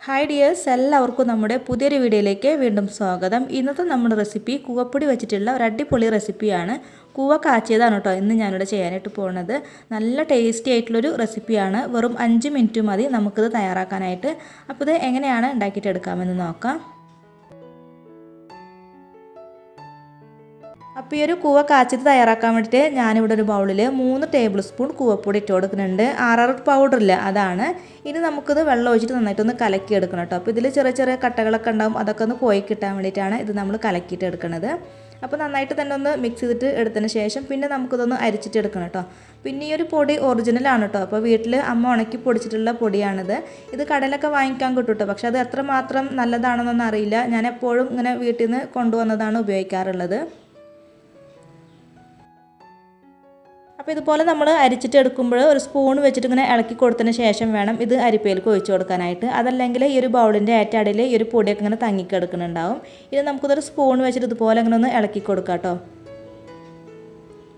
Hi dears, എല്ലാവർക്കും നമ്മുടെ പുതിയൊരു വീഡിയോയിലേക്ക് വീണ്ടും സ്വാഗതം. ഇന്നത്തെ നമ്മുടെ റെസിപ്പി കൂവപ്പൊടി വെച്ചിട്ടുള്ള ഒരു അടിപൊളി റെസിപ്പിയാണ്. കൂവ കാച്ചിയതാണ് കേട്ടോ ഇന്ന് ഞാനിവിടെ ചെയ്യാനായിട്ട് പോകുന്നത്. നല്ല ടേസ്റ്റി ആയിട്ടുള്ളൊരു റെസിപ്പിയാണ്. വെറും 5 മിനിറ്റ് മതി നമുക്കിത് തയ്യാറാക്കാനായിട്ട്. അപ്പോൾ ഇത് എങ്ങനെയാണ് ഉണ്ടാക്കിയിട്ട് എടുക്കാമെന്ന് നോക്കാം. അപ്പോൾ ഈ ഒരു കൂവ കാച്ചിയത് തയ്യാറാക്കാൻ വേണ്ടിയിട്ട് ഞാനിവിടെ ഒരു ബൗളിൽ 3 ടേബിൾ സ്പൂൺ കൂവപ്പൊടി ഇട്ട് കൊടുക്കുന്നുണ്ട്. ആറാറൂട്ട് പൗഡറില്ല, അതാണ്. ഇനി നമുക്കിത് വെള്ളം ഒഴിച്ചിട്ട് നന്നായിട്ടൊന്ന് കലക്കി എടുക്കണം കേട്ടോ. അപ്പോൾ ഇതിൽ ചെറിയ ചെറിയ കട്ടകളൊക്കെ ഉണ്ടാവും, അതൊക്കെ ഒന്ന് പോയി കിട്ടാൻ വേണ്ടിയിട്ടാണ് ഇത് നമ്മൾ കലക്കിയിട്ട് എടുക്കുന്നത്. അപ്പോൾ നന്നായിട്ട് തന്നെ ഒന്ന് മിക്സ് ചെയ്തിട്ട് എടുത്തതിന് ശേഷം പിന്നെ നമുക്കിതൊന്ന് അരിച്ചിട്ട് എടുക്കണം കേട്ടോ. പിന്നെ ഈ ഒരു പൊടി ഒറിജിനലാണ് കേട്ടോ. അപ്പോൾ വീട്ടിൽ അമ്മ ഉണക്കി പൊടിച്ചിട്ടുള്ള പൊടിയാണിത്. ഇത് കടയിലൊക്കെ വാങ്ങിക്കാൻ കിട്ടും കേട്ടോ, പക്ഷേ അത് എത്രമാത്രം നല്ലതാണെന്നൊന്നും അറിയില്ല. ഞാൻ എപ്പോഴും ഇങ്ങനെ വീട്ടിൽ നിന്ന് കൊണ്ടുവന്നതാണ് ഉപയോഗിക്കാറുള്ളത്. അപ്പോൾ ഇതുപോലെ നമ്മൾ അരിച്ചിട്ട് എടുക്കുമ്പോൾ ഒരു സ്പൂൺ വെച്ചിട്ട് ഇങ്ങനെ ഇളക്കി കൊടുത്തതിന് ശേഷം വേണം ഇത് അരിപ്പയിലേക്ക് ഒഴിച്ചു കൊടുക്കാനായിട്ട്. അതല്ലെങ്കിൽ ഈ ഒരു ബൗളിൻ്റെ ഏറ്റടിയിൽ ഈ ഒരു പൊടിയൊക്കെ ഇങ്ങനെ തങ്ങിക്കിടക്കുന്നുണ്ടാവും. ഇത് നമുക്കിതൊരു സ്പൂൺ വെച്ചിട്ട് ഇതുപോലെ ഇങ്ങനെ ഒന്ന് ഇളക്കി കൊടുക്കാം കേട്ടോ.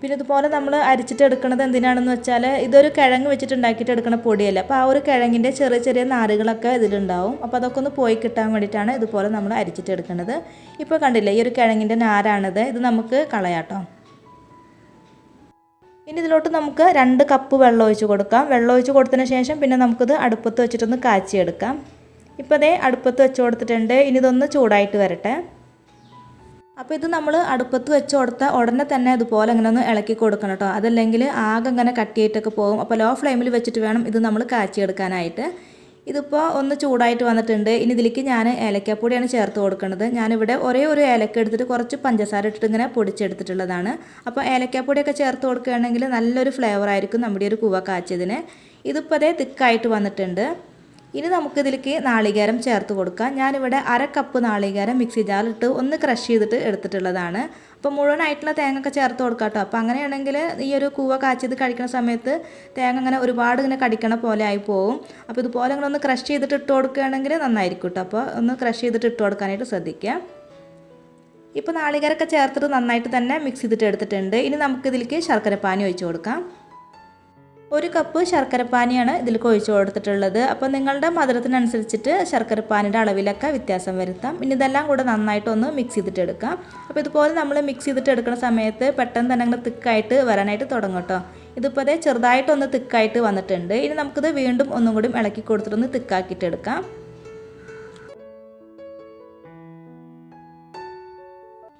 പിന്നെ ഇതുപോലെ നമ്മൾ അരിച്ചിട്ട് എടുക്കുന്നത് എന്തിനാണെന്ന് വെച്ചാൽ ഇതൊരു കിഴങ്ങ് വെച്ചിട്ട് ഉണ്ടാക്കിയിട്ട് എടുക്കുന്ന പൊടിയല്ല. അപ്പോൾ ആ ഒരു കിഴങ്ങിൻ്റെ ചെറിയ ചെറിയ നാരുകളൊക്കെ ഇതിലുണ്ടാവും. അപ്പോൾ അതൊക്കെ ഒന്ന് പോയി കിട്ടാൻ വേണ്ടിയിട്ടാണ് ഇതുപോലെ നമ്മൾ അരിച്ചിട്ട് എടുക്കുന്നത്. ഇപ്പോൾ കണ്ടില്ലേ, ഈ ഒരു കിഴങ്ങിൻ്റെ നാരാണിത്. ഇത് നമുക്ക് കളയാട്ടോ. ഇനി ഇതിലോട്ട് നമുക്ക് 2 കപ്പ് വെള്ളം ഒഴിച്ച് കൊടുക്കാം. വെള്ളം ഒഴിച്ച് കൊടുത്തതിന് ശേഷം പിന്നെ നമുക്കിത് അടുപ്പത്ത് വെച്ചിട്ടൊന്ന് കാച്ചിയെടുക്കാം. ഇപ്പോൾ അതേ അടുപ്പത്ത് വെച്ച് കൊടുത്തിട്ടുണ്ട്. ഇനി ഇതൊന്ന് ചൂടായിട്ട് വരട്ടെ. അപ്പോൾ ഇത് നമ്മൾ അടുപ്പത്ത് വെച്ച് കൊടുത്ത ഉടനെ തന്നെ ഇതുപോലെ ഇങ്ങനെ ഒന്ന് ഇളക്കി കൊടുക്കണം കേട്ടോ. അതല്ലെങ്കിൽ ആകെ ഇങ്ങനെ കട്ടിയായിട്ടൊക്കെ പോകും. അപ്പോൾ ലോ ഫ്ലെയിമിൽ വെച്ചിട്ട് വേണം ഇത് നമ്മൾ കാച്ചിയെടുക്കാനായിട്ട്. ഇതിപ്പോൾ ഒന്ന് ചൂടായിട്ട് വന്നിട്ടുണ്ട്. ഇനി ഇതിലേക്ക് ഞാൻ ഏലക്കാപ്പൊടിയാണ് ചേർത്ത് കൊടുക്കുന്നത്. ഞാനിവിടെ ഒരേ ഒരു ഏലക്ക എടുത്തിട്ട് കുറച്ച് പഞ്ചസാര ഇട്ടിട്ട് ഇങ്ങനെ പൊടിച്ചെടുത്തിട്ടുള്ളതാണ്. അപ്പോൾ ഏലക്കാപ്പൊടിയൊക്കെ ചേർത്ത് കൊടുക്കുകയാണെങ്കിൽ നല്ലൊരു ഫ്ലേവർ ആയിരിക്കും നമ്മുടെ ഒരു കൂവ കാച്ചിയതിന്. ഇതിപ്പോൾ അതേ തിക്കായിട്ട് വന്നിട്ടുണ്ട്. ഇനി നമുക്കിതിലേക്ക് നാളികേരം ചേർത്ത് കൊടുക്കാം. ഞാനിവിടെ 1/2 കപ്പ് നാളികേരം മിക്സി ജാറിലിട്ട് ഒന്ന് ക്രഷ് ചെയ്തിട്ട് എടുത്തിട്ടുള്ളതാണ്. അപ്പോൾ മുഴുവനായിട്ടുള്ള തേങ്ങ ഒക്കെ ചേർത്ത് കൊടുക്കാം കേട്ടോ. അപ്പോൾ അങ്ങനെയാണെങ്കിൽ ഈ ഒരു കൂവ കാച്ചിയത് കഴിക്കുന്ന സമയത്ത് തേങ്ങ ഇങ്ങനെ ഒരുപാട് ഇങ്ങനെ കടിക്കണ പോലെ ആയി പോവും. അപ്പോൾ ഇതുപോലെ ഇങ്ങനെ ഒന്ന് ക്രഷ് ചെയ്തിട്ട് ഇട്ട് കൊടുക്കുകയാണെങ്കിൽ നന്നായിരിക്കും കേട്ടോ. അപ്പോൾ ഒന്ന് ക്രഷ് ചെയ്തിട്ട് ഇട്ട് കൊടുക്കാനായിട്ട് ശ്രദ്ധിക്കുക. ഇപ്പോൾ നാളികേരമൊക്കെ ചേർത്തിട്ട് നന്നായിട്ട് തന്നെ മിക്സ് ചെയ്തിട്ട് എടുത്തിട്ടുണ്ട്. ഇനി നമുക്കിതിലേക്ക് ശർക്കരപ്പാനി ഒഴിച്ച് കൊടുക്കാം. 1 കപ്പ് ശർക്കരപ്പാനിയാണ് ഇതിലേക്ക് ഒഴിച്ച് കൊടുത്തിട്ടുള്ളത്. അപ്പോൾ നിങ്ങളുടെ മധുരത്തിനനുസരിച്ചിട്ട് ശർക്കരപ്പാനിയുടെ അളവിലൊക്കെ വ്യത്യാസം വരുത്താം. ഇനി ഇതെല്ലാം കൂടെ നന്നായിട്ടൊന്ന് മിക്സ് ചെയ്തിട്ട് എടുക്കാം. അപ്പോൾ ഇതുപോലെ നമ്മൾ മിക്സ് ചെയ്തിട്ട് എടുക്കുന്ന സമയത്ത് പെട്ടെന്ന് തന്നെ അങ്ങനെ തിക്കായിട്ട് വരാനായിട്ട് തുടങ്ങും കേട്ടോ. ഇതിപ്പോൾ അതേ ചെറുതായിട്ടൊന്ന് തിക്കായിട്ട് വന്നിട്ടുണ്ട്. ഇനി നമുക്കിത് വീണ്ടും ഒന്നും കൂടി ഇളക്കി കൊടുത്തിട്ടൊന്ന് തിക്കാക്കിയിട്ട് എടുക്കാം.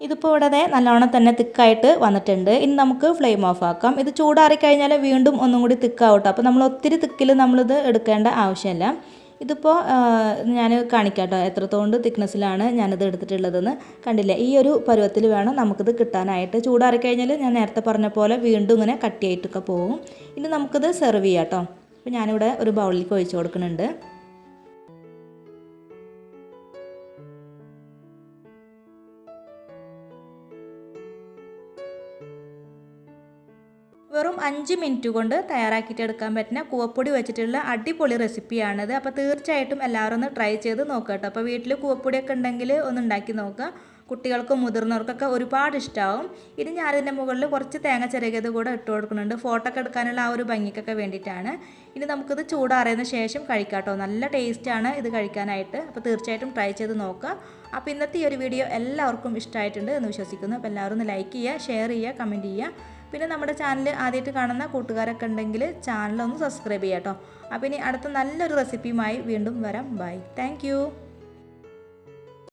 ഇതിപ്പോൾ ഇവിടെ നല്ലോണം തന്നെ തിക്കായിട്ട് വന്നിട്ടുണ്ട്. ഇനി നമുക്ക് ഫ്ലെയിം ഓഫ് ആക്കാം. ഇത് ചൂടാറിക്കഴിഞ്ഞാൽ വീണ്ടും ഒന്നും കൂടി തിക്കാവട്ടോ. അപ്പോൾ നമ്മൾ ഒത്തിരി തിക്കിൽ നമ്മളിത് എടുക്കേണ്ട ആവശ്യമില്ല. ഇതിപ്പോൾ ഞാൻ കാണിക്കാം കേട്ടോ എത്രത്തോണ്ട് തിക്നെസ്സിലാണ് ഞാനിത് എടുത്തിട്ടുള്ളതെന്ന്. കണ്ടില്ലേ, ഈ ഒരു പരുവത്തിൽ വേണം നമുക്കിത് കിട്ടാനായിട്ട്. ചൂടാറിക്കഴിഞ്ഞാൽ ഞാൻ നേരത്തെ പറഞ്ഞ പോലെ വീണ്ടും ഇങ്ങനെ കട്ടിയായിട്ടൊക്കെ പോകും. ഇനി നമുക്കിത് സെർവ് ചെയ്യാം കേട്ടോ. അപ്പോൾ ഞാനിവിടെ ഒരു ബൗളിലേക്ക് ഒഴിച്ച് കൊടുക്കുന്നുണ്ട്. വെറും 5 മിനിറ്റ് കൊണ്ട് തയ്യാറാക്കിയിട്ട് എടുക്കാൻ പറ്റുന്ന കൂവപ്പൊടി വെച്ചിട്ടുള്ള അടിപൊളി റെസിപ്പിയാണിത്. അപ്പോൾ തീർച്ചയായിട്ടും എല്ലാവരും ഒന്ന് ട്രൈ ചെയ്ത് നോക്കുക കേട്ടോ. അപ്പോൾ വീട്ടിൽ കൂവപ്പൊടിയൊക്കെ ഉണ്ടെങ്കിൽ ഒന്ന് ഉണ്ടാക്കി നോക്കുക. കുട്ടികൾക്കും മുതിർന്നവർക്കൊക്കെ ഒരുപാട് ഇഷ്ടമാവും. ഇനി ഞാനിതിൻ്റെ മുകളിൽ കുറച്ച് തേങ്ങ ചിരകിയത് കൂടെ ഇട്ട് കൊടുക്കുന്നുണ്ട്. ഫോട്ടോ ഒക്കെ എടുക്കാനുള്ള ആ ഒരു ഭംഗിക്കൊക്കെ വേണ്ടിയിട്ടാണ്. ഇനി നമുക്കിത് ചൂടാറിയതിന് ശേഷം കഴിക്കാം കേട്ടോ. നല്ല ടേസ്റ്റാണ് ഇത് കഴിക്കാനായിട്ട്. അപ്പോൾ തീർച്ചയായിട്ടും ട്രൈ ചെയ്ത് നോക്കുക. അപ്പോൾ ഇന്നത്തെ ഈ ഒരു വീഡിയോ എല്ലാവർക്കും ഇഷ്ടമായിട്ടുണ്ട് എന്ന് വിശ്വസിക്കുന്നു. അപ്പോൾ എല്ലാവരും ഒന്ന് ലൈക്ക് ചെയ്യുക, ഷെയർ ചെയ്യുക, കമൻറ്റ് ചെയ്യുക. പിന്നെ നമ്മുടെ ചാനൽ ആദ്യമായിട്ട് കാണുന്ന കൂട്ടുകാരൊക്കെ ഉണ്ടെങ്കിൽ ചാനലൊന്ന് സബ്സ്ക്രൈബ് ചെയ്യാം കേട്ടോ. അപ്പോൾ ഇനി അടുത്ത നല്ലൊരു റെസിപ്പിയുമായി വീണ്ടും വരാം. ബൈ. താങ്ക്